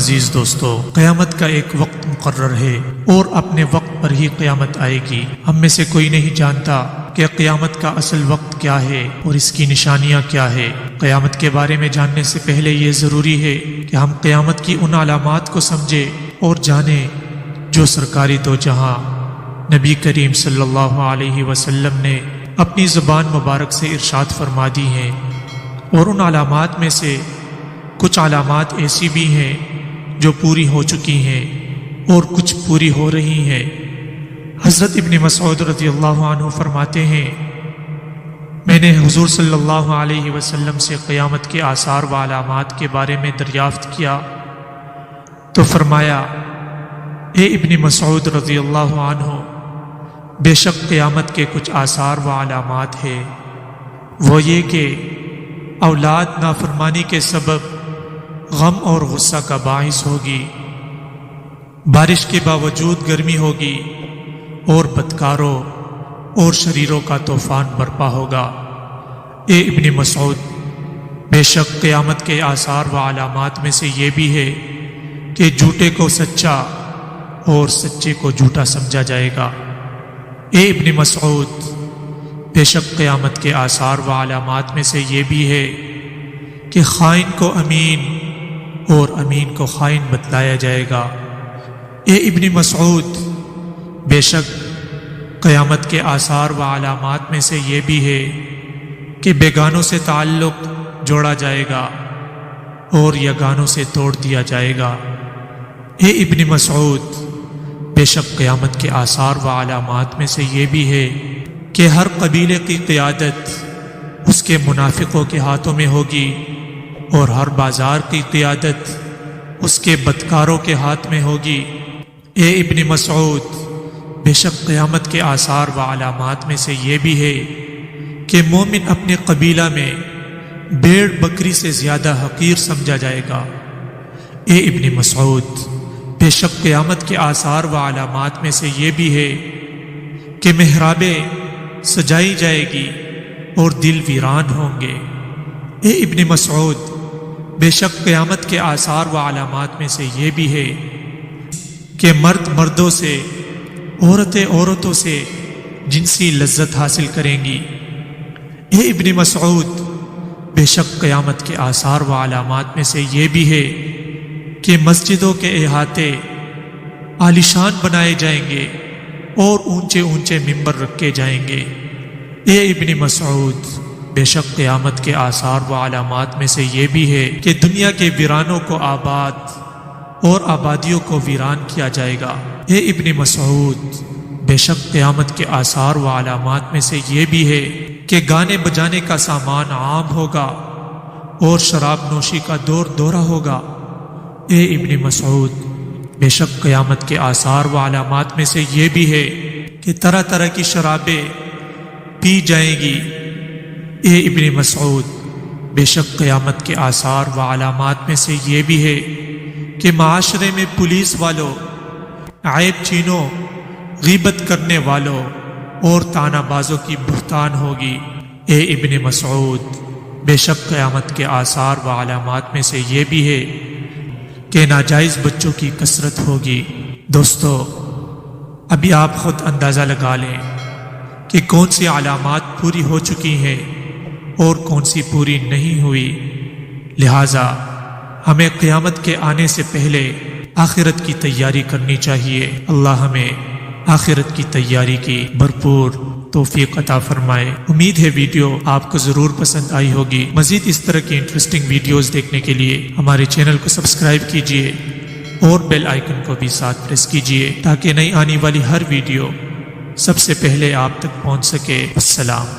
عزیز دوستو، قیامت کا ایک وقت مقرر ہے اور اپنے وقت پر ہی قیامت آئے گی۔ ہم میں سے کوئی نہیں جانتا کہ قیامت کا اصل وقت کیا ہے اور اس کی نشانیاں کیا ہے۔ قیامت کے بارے میں جاننے سے پہلے یہ ضروری ہے کہ ہم قیامت کی ان علامات کو سمجھیں اور جانیں جو سرکاری دو جہاں نبی کریم صلی اللہ علیہ وسلم نے اپنی زبان مبارک سے ارشاد فرما دی ہیں۔ اور ان علامات میں سے کچھ علامات ایسی بھی ہیں جو پوری ہو چکی ہیں اور کچھ پوری ہو رہی ہیں۔ حضرت ابن مسعود رضی اللہ عنہ فرماتے ہیں، میں نے حضور صلی اللہ علیہ وسلم سے قیامت کے آثار و علامات کے بارے میں دریافت کیا تو فرمایا، اے ابن مسعود رضی اللہ عنہ، بے شک قیامت کے کچھ آثار و علامات ہیں، وہ یہ کہ اولاد نافرمانی کے سبب غم اور غصہ کا باعث ہوگی، بارش کے باوجود گرمی ہوگی اور بدکاروں اور شریروں کا طوفان برپا ہوگا۔ اے ابن مسعود، بے شک قیامت کے آثار و علامات میں سے یہ بھی ہے کہ جھوٹے کو سچا اور سچے کو جھوٹا سمجھا جائے گا۔ اے ابن مسعود، بے شک قیامت کے آثار و علامات میں سے یہ بھی ہے کہ خائن کو امین اور امین کو خائن بتلایا جائے گا۔ اے ابن مسعود، بے شک قیامت کے آثار و علامات میں سے یہ بھی ہے کہ بیگانوں سے تعلق جوڑا جائے گا اور یگانوں سے توڑ دیا جائے گا۔ اے ابن مسعود، بے شک قیامت کے آثار و علامات میں سے یہ بھی ہے کہ ہر قبیلے کی قیادت اس کے منافقوں کے ہاتھوں میں ہوگی اور ہر بازار کی قیادت اس کے بدکاروں کے ہاتھ میں ہوگی۔ اے ابن مسعود، بے شک قیامت کے آثار و علامات میں سے یہ بھی ہے کہ مومن اپنے قبیلہ میں بھیڑ بکری سے زیادہ حقیر سمجھا جائے گا۔ اے ابن مسعود، بے شک قیامت کے آثار و علامات میں سے یہ بھی ہے کہ محرابیں سجائی جائے گی اور دل ویران ہوں گے۔ اے ابن مسعود، بے شک قیامت کے آثار و علامات میں سے یہ بھی ہے کہ مرد مردوں سے، عورتیں عورتوں سے جنسی لذت حاصل کریں گی۔ اے ابن مسعود، بے شک قیامت کے آثار و علامات میں سے یہ بھی ہے کہ مسجدوں کے احاطے عالیشان بنائے جائیں گے اور اونچے اونچے ممبر رکھے جائیں گے۔ اے ابن مسعود، بے شک قیامت کے آثار و علامات میں سے یہ بھی ہے کہ دنیا کے ویرانوں کو آباد اور آبادیوں کو ویران کیا جائے گا۔ اے ابن مسعود، بے شک قیامت کے آثار و علامات میں سے یہ بھی ہے کہ گانے بجانے کا سامان عام ہوگا اور شراب نوشی کا دور دورہ ہوگا۔ اے ابن مسعود، بے شک قیامت کے آثار و علامات میں سے یہ بھی ہے کہ طرح طرح کی شرابیں پی جائیں گی۔ اے ابن مسعود، بے شک قیامت کے آثار و علامات میں سے یہ بھی ہے کہ معاشرے میں پولیس والوں، عیب چینوں، غیبت کرنے والوں اور طعنہ بازوں کی بہتان ہوگی۔ اے ابن مسعود، بے شک قیامت کے آثار و علامات میں سے یہ بھی ہے کہ ناجائز بچوں کی کثرت ہوگی۔ دوستو، ابھی آپ خود اندازہ لگا لیں کہ کون سی علامات پوری ہو چکی ہیں اور کون سی پوری نہیں ہوئی۔ لہٰذا ہمیں قیامت کے آنے سے پہلے آخرت کی تیاری کرنی چاہیے۔ اللہ ہمیں آخرت کی تیاری کی بھرپور توفیق عطا فرمائے۔ امید ہے ویڈیو آپ کو ضرور پسند آئی ہوگی۔ مزید اس طرح کی انٹرسٹنگ ویڈیوز دیکھنے کے لیے ہمارے چینل کو سبسکرائب کیجیے اور بیل آئیکن کو بھی ساتھ پریس کیجیے تاکہ نئی آنے والی ہر ویڈیو سب سے پہلے آپ تک پہنچ سکے۔ السلام۔